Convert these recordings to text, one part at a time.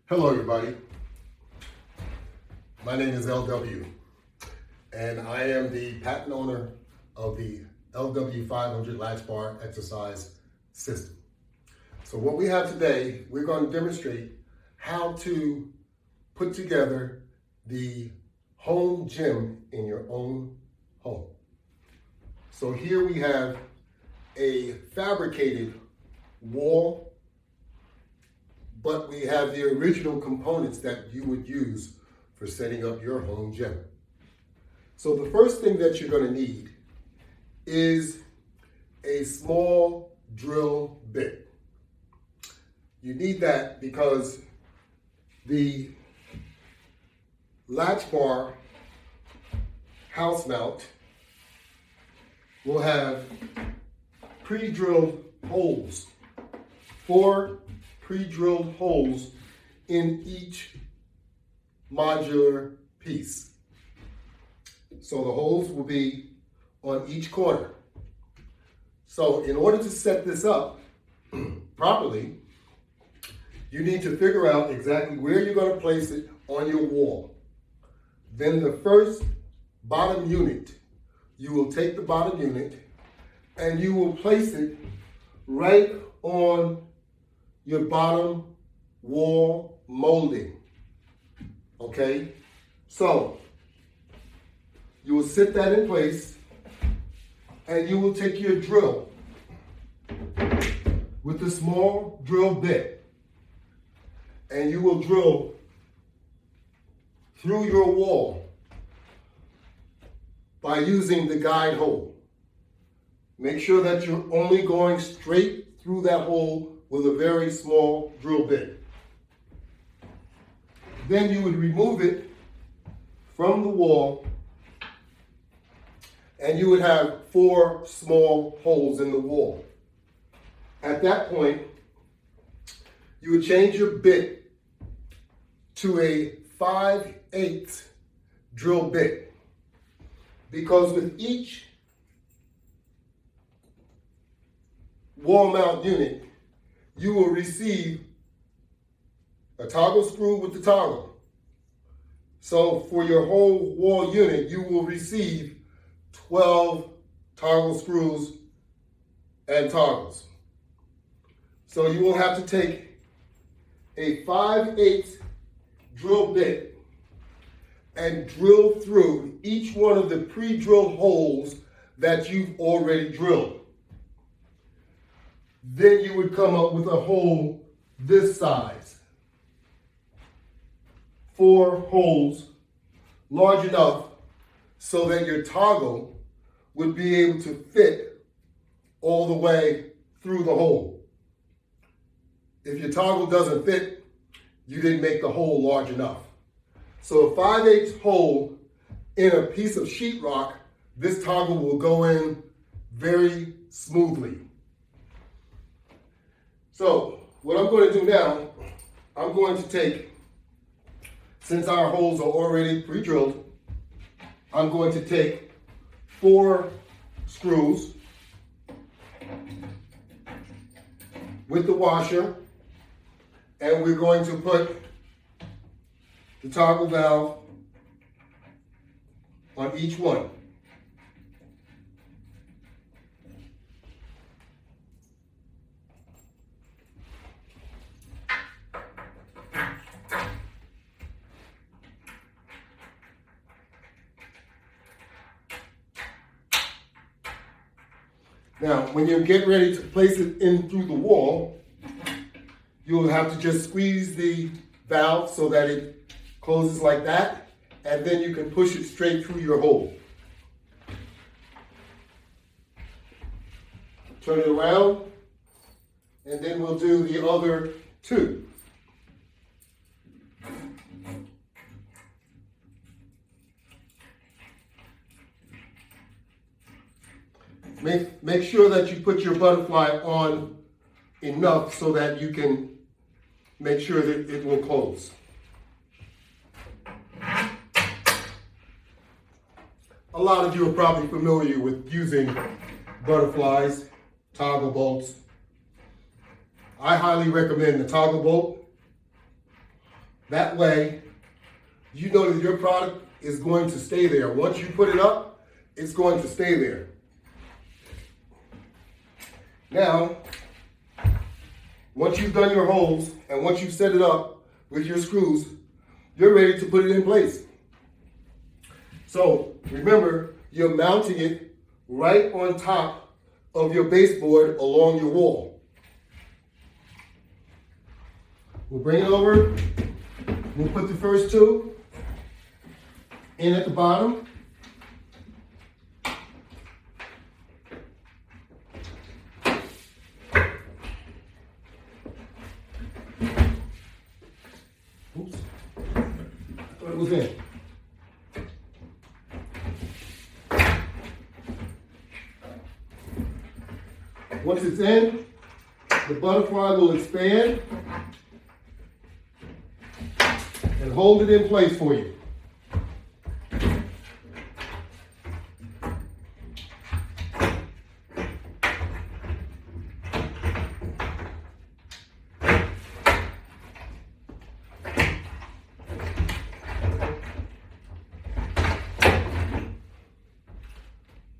Hello everybody, my name is LW and I am the patent owner of the LW500 Latch bar exercise system. So what we have today, we're going to demonstrate how to put together the home gym in your own home. So here we have a fabricated wall, but we have the original components that you would use for setting up your home gym. So the first thing that you're going to need is a small drill bit. You need that because the latch bar house mount will have pre-drilled holes, 4 pre-drilled holes in each modular piece. So the holes will be on each corner. So in order to set this up properly, you need to figure out exactly where you're going to place it on your wall. Then the first bottom unit, you will take the bottom unit and you will place it right on your bottom wall molding. Okay? So you will sit that in place and you will take your drill with the small drill bit and you will drill through your wall by using the guide hole. Make sure that you're only going straight through that hole with a very small drill bit. Then you would remove it from the wall and you would have 4 small holes in the wall. At that point, you would change your bit to a 5/8 drill bit, because with each wall mount unit, you will receive a toggle screw with the toggle. So for your whole wall unit, you will receive 12 toggle screws and toggles. So you will have to take a 5/8 drill bit and drill through each one of the pre-drilled holes that you've already drilled. Then you would come up with a hole this size. 4 holes large enough so that your toggle would be able to fit all the way through the hole. If your toggle doesn't fit, you didn't make the hole large enough. So a 5/8 hole in a piece of sheetrock, this toggle will go in very smoothly. So what I'm going to do now, I'm going to take, since our holes are already pre-drilled, I'm going to take 4 screws with the washer, and we're going to put the toggle valve on each one. Now, when you get ready to place it in through the wall, you'll have to just squeeze the valve so that it closes like that, and then you can push it straight through your hole. Turn it around, and then we'll do the other 2. Make sure that you put your butterfly on enough so that you can make sure that it will close. A lot of you are probably familiar with using butterflies, toggle bolts. I highly recommend the toggle bolt. That way, you know that your product is going to stay there. Once you put it up, it's going to stay there. Now, once you've done your holes and once you've set it up with your screws, you're ready to put it in place. So remember, you're mounting it right on top of your baseboard along your wall. We'll bring it over. We'll put the first two in at the bottom. Oops. I thought it was in. Once it's in, the butterfly will expand and hold it in place for you.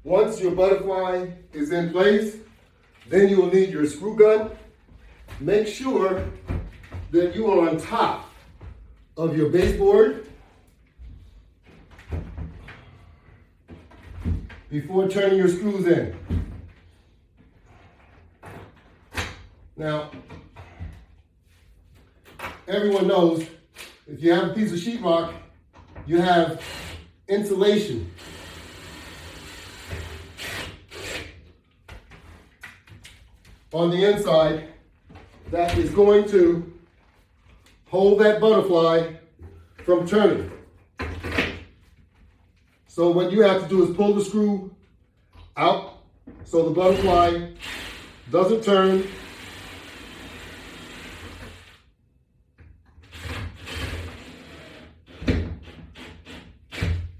Once your butterfly is in place, then you will need your screw gun. Make sure that you are on top of your baseboard before turning your screws in. Now, everyone knows if you have a piece of sheetrock, you have insulation. On the inside, that is going to hold that butterfly from turning. So what you have to do is pull the screw out so the butterfly doesn't turn.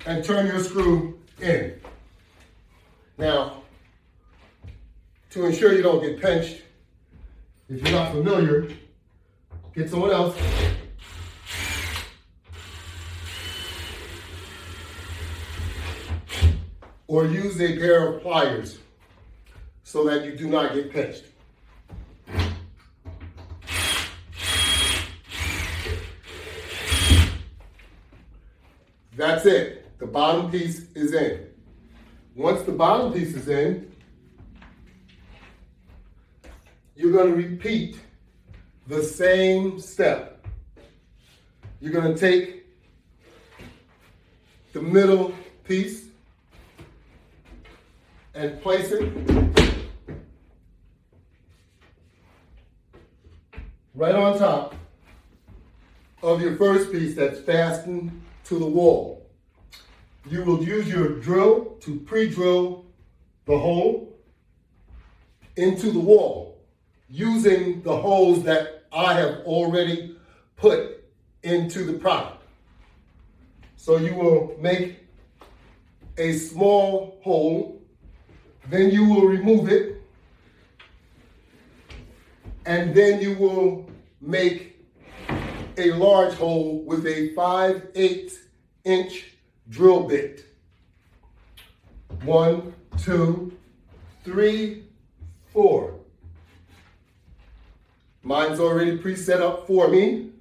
And turn your screw in. Now, to ensure you don't get pinched, if you're not familiar, get someone else. Or use a pair of pliers so that you do not get pinched. That's it. The bottom piece is in. Once the bottom piece is in, you're going to repeat the same step. You're going to take the middle piece and place it right on top of your first piece that's fastened to the wall. You will use your drill to pre-drill the hole into the wall, using the holes that I have already put into the product. So you will make a small hole, then you will remove it, and then you will make a large hole with a 5/8 inch drill bit. 1, 2, 3, 4. Mine's already pre-set up for me.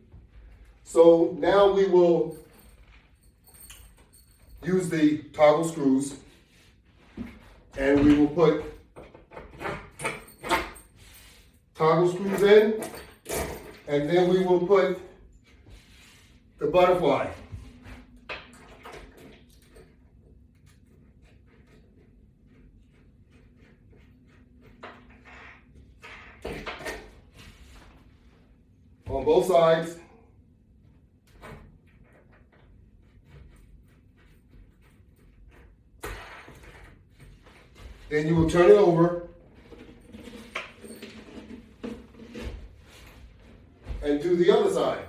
So now we will use the toggle screws and we will put toggle screws in, and then we will put the butterfly. On both sides. Then you will turn it over and do the other side.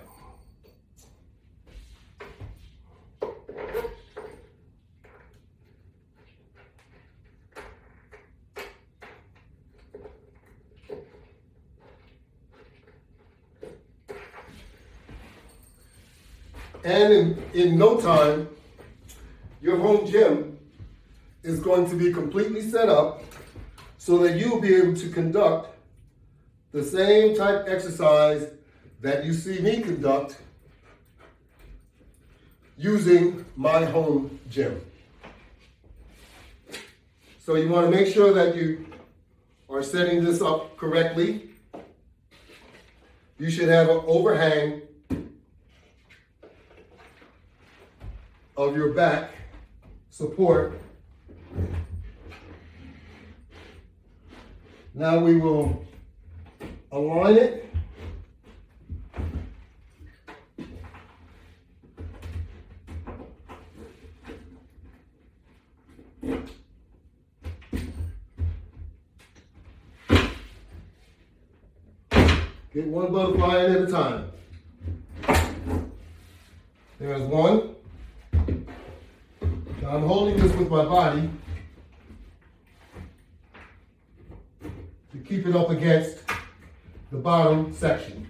And in no time, your home gym is going to be completely set up so that you'll be able to conduct the same type exercise that you see me conduct using my home gym. So you want to make sure that you are setting this up correctly. You should have an overhang of your back support. Now we will align it. Get one butterfly in at a time. There's one. Now I'm holding this with my body to keep it up against the bottom section.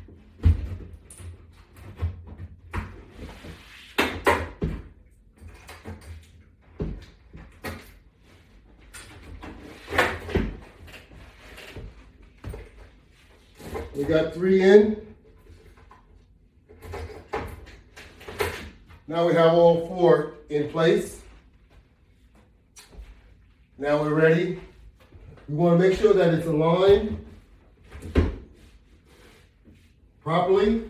We got 3 in. Now we have all 4 in place. Now we're ready. We want to make sure that it's aligned properly.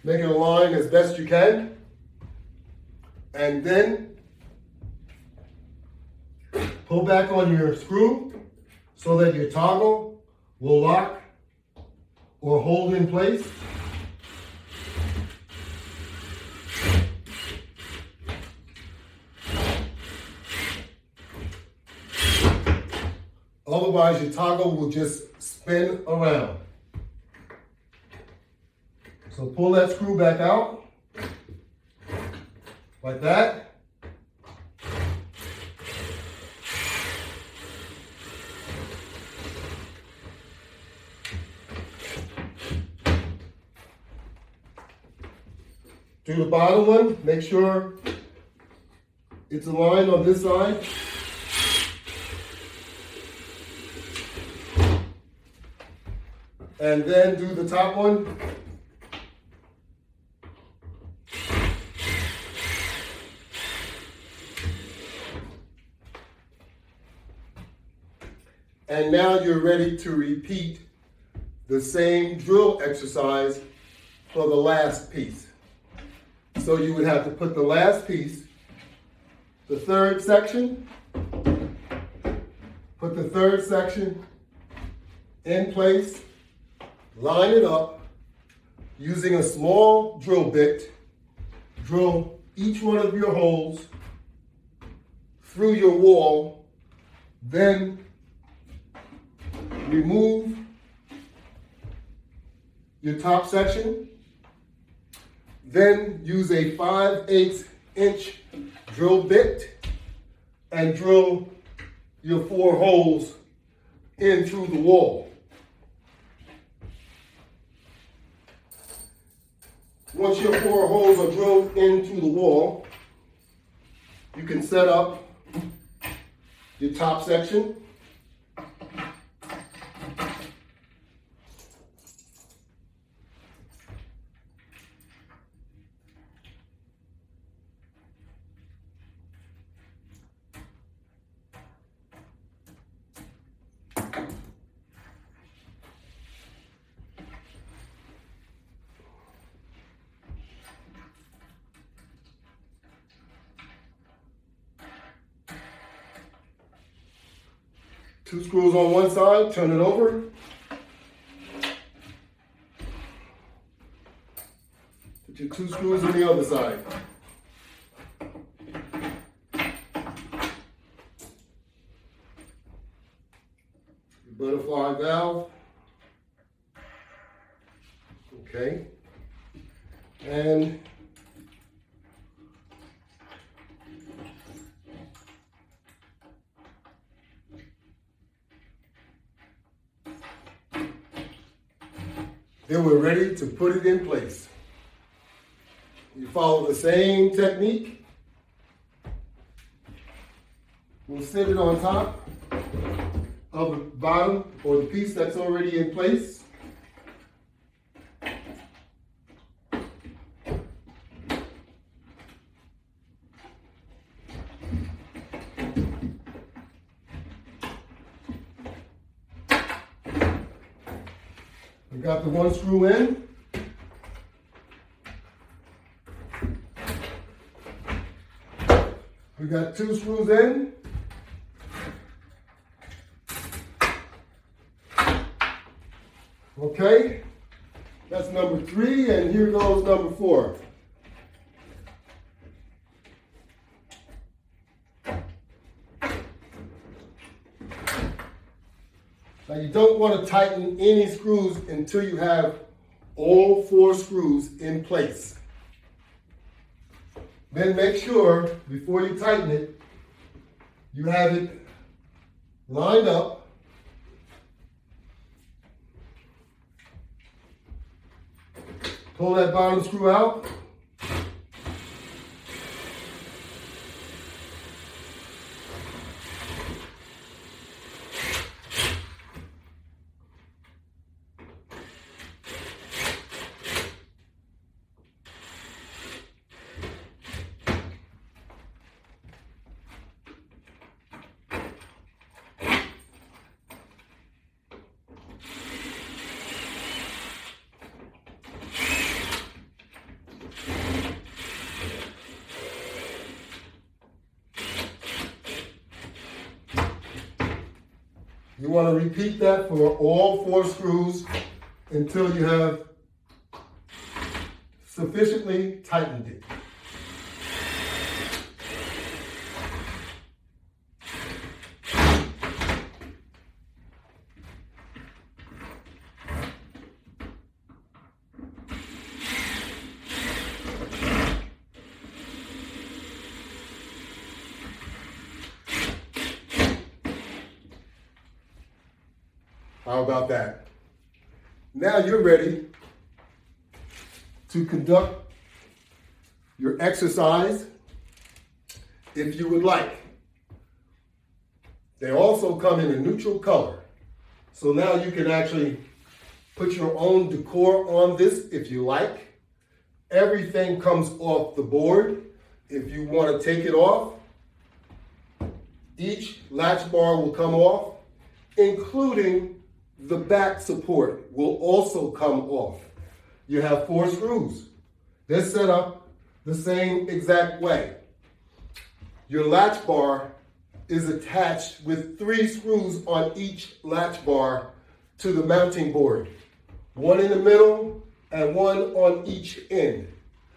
Make it align as best you can. And then pull back on your screw so that your toggle will lock or hold in place. Otherwise, your toggle will just spin around. So pull that screw back out like that. Do the bottom one, make sure it's aligned on this side. And then do the top one. And now you're ready to repeat the same drill exercise for the last piece. So you would have to put the last piece, the third section, put the third section in place, line it up, using a small drill bit, drill each one of your holes through your wall, then remove your top section. Then use a 5/8 inch drill bit and drill your 4 holes in through the wall. Once your 4 holes are drilled into the wall, you can set up your top section. Two screws on one side, turn it over. Put your 2 screws on the other side. Your butterfly valve. Okay. And Then we're ready to put it in place. You follow the same technique. We'll sit it on top of the bottom or the piece that's already in place. We got the one screw in. We got two screws in. Okay, that's number 3, and here goes number 4. Now you don't want to tighten any screws until you have all 4 screws in place. Then make sure, before you tighten it, you have it lined up. Pull that bottom screw out. You want to repeat that for all 4 screws until you have sufficiently tightened it. How about that? Now you're ready to conduct your exercise if you would like. They also come in a neutral color. So now you can actually put your own decor on this if you like. Everything comes off the board. If you want to take it off, each latch bar will come off, including the back support will also come off. You have 4 screws. They're set up the same exact way. Your latch bar is attached with 3 screws on each latch bar to the mounting board. 1 in the middle and 1 on each end.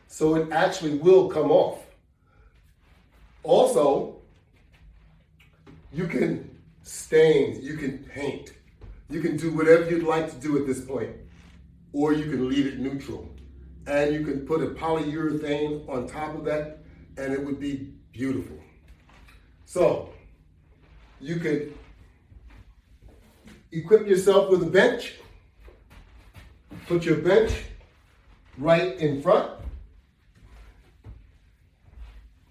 So it actually will come off. Also, you can stain, you can paint. You can do whatever you'd like to do at this point, or you can leave it neutral. And you can put a polyurethane on top of that, and it would be beautiful. So, you could equip yourself with a bench. Put your bench right in front.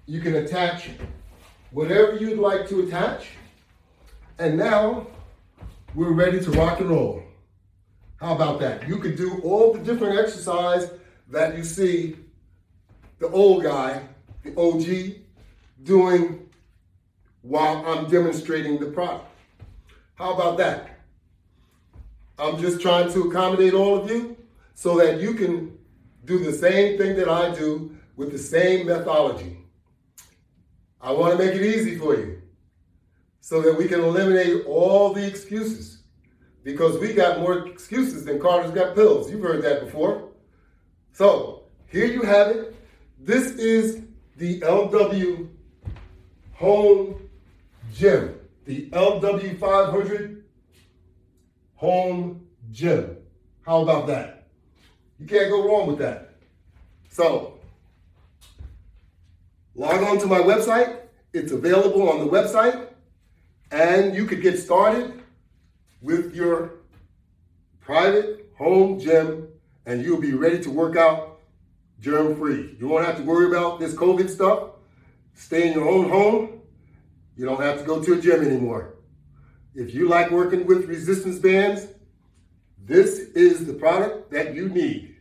You can attach whatever you'd like to attach. And now, we're ready to rock and roll. How about that? You could do all the different exercise that you see the old guy, the OG, doing while I'm demonstrating the product. How about that? I'm just trying to accommodate all of you so that you can do the same thing that I do with the same methodology. I want to make it easy for you, so that we can eliminate all the excuses. Because we got more excuses than Carter's got pills. You've heard that before. So, here you have it. This is the LW Home Gym. The LW500 Home Gym. How about that? You can't go wrong with that. So, log on to my website. It's available on the website. And you could get started with your private home gym, and you'll be ready to work out germ-free. You won't have to worry about this COVID stuff. Stay in your own home. You don't have to go to a gym anymore. If you like working with resistance bands, this is the product that you need.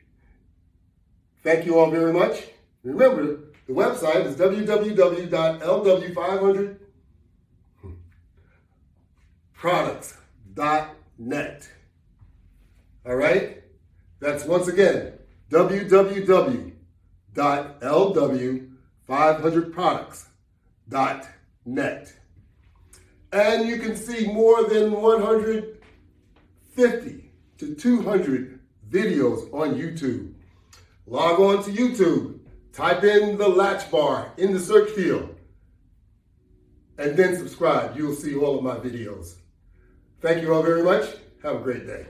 Thank you all very much. Remember, the website is www.LW500products.net. All right? That's once again, www.LW500products.net. And you can see more than 150 to 200 videos on YouTube. Log on to YouTube, type in the Latch bar in the search field, and then subscribe. You'll see all of my videos. Thank you all very much. Have a great day.